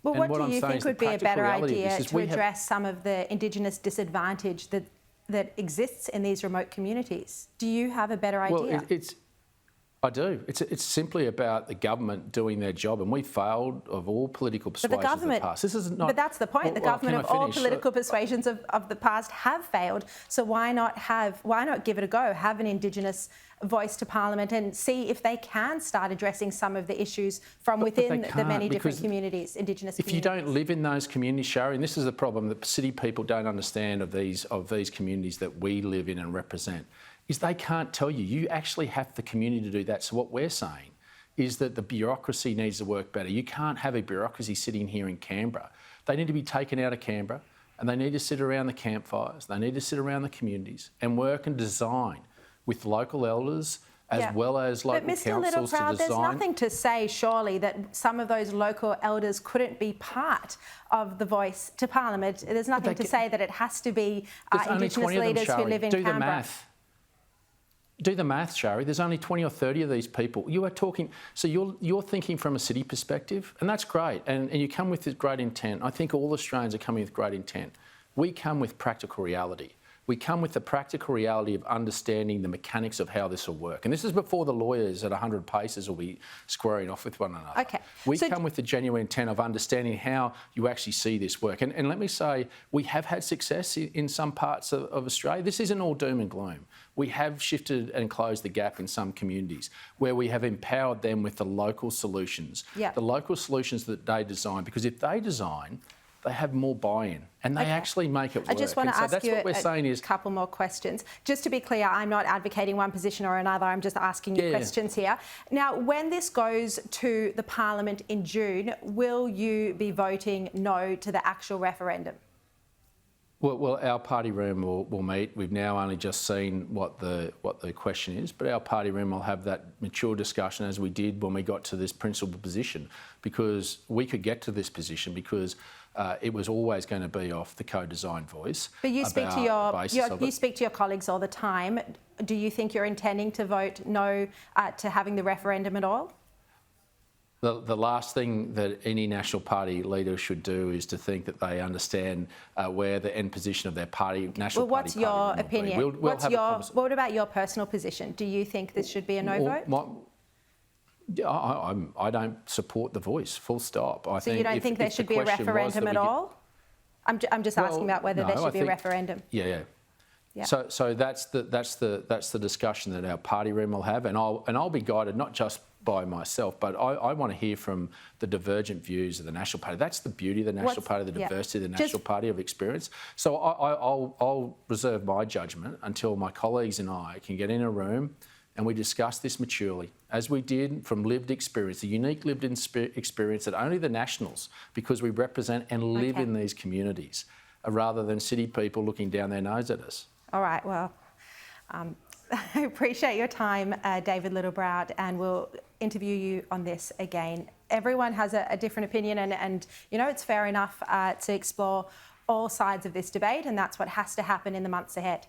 Well, And what what do I'm you saying think is the would be a practical better reality of idea this is to we have- address some of the Indigenous disadvantage that exists in these remote communities? Do you have a better idea? Well, I do. It's simply about the government doing their job, and we failed of all political But persuasions the government, of the past. This is not. but that's the point. The government of all political persuasions of the past have failed. So why not give it a go? Have an Indigenous voice to Parliament and see if they can start addressing some of the issues from within the many different communities, Indigenous communities. If you don't live in those communities, Shari, and this is the problem that city people don't understand of these communities that we live in and represent, is they can't tell you. You actually have the community to do that. So what we're saying is that the bureaucracy needs to work better. You can't have a bureaucracy sitting here in Canberra. They need to be taken out of Canberra and they need to sit around the campfires. They need to sit around the communities and work and design with local elders as well as local councils to design. But Mr Littleproud, there's nothing to say, surely, that some of those local elders couldn't be part of the voice to Parliament. There's nothing to say that it has to be Indigenous leaders who live in Canberra. Do the math. Do the math, Shari. There's only 20 or 30 of these people. You are talking, so you're thinking from a city perspective, and that's great. And you come with this great intent. I think all Australians are coming with great intent. We come with practical reality. We come with the practical reality of understanding the mechanics of how this will work. And this is before the lawyers at 100 paces will be squaring off with one another. Okay. We come with the genuine intent of understanding how you actually see this work. And let me say, we have had success in some parts of Australia. This isn't all doom and gloom. We have shifted and closed the gap in some communities where we have empowered them with the local solutions, the local solutions that they design. Because if they design, they have more buy-in and they actually make it work. I just want to ask you a couple more questions. Just to be clear, I'm not advocating one position or another. I'm just asking you questions here. Now, when this goes to the Parliament in June, will you be voting no to the actual referendum? Well, our party room will meet. We've now only just seen what the question is, but our party room will have that mature discussion as we did when we got to this principal position, because we could get to this position because it was always going to be off the co-design voice. But you speak to your colleagues all the time. Do you think you're intending to vote no to having the referendum at all? The last thing that any National Party leader should do is to think that they understand where the end position of their party, National Party. Well, what's your opinion? What about your personal position? Do you think this should be a no vote? I don't support the voice, full stop. So you don't think there should be a referendum at all? I'm just asking about whether there should be a referendum. Yeah. So that's the discussion that our party room will have, and I'll be guided not just by myself, but I want to hear from the divergent views of the National Party. That's the beauty of the National Party, the diversity of the National Party of experience. So I'll reserve my judgment until my colleagues and I can get in a room and we discuss this maturely, as we did from lived experience, the unique lived experience that only the Nationals, because we represent and live in these communities, rather than city people looking down their nose at us. All right, well, I appreciate your time, David Littleproud, and we'll interview you on this again. Everyone has a different opinion, and you know, it's fair enough to explore all sides of this debate, and that's what has to happen in the months ahead.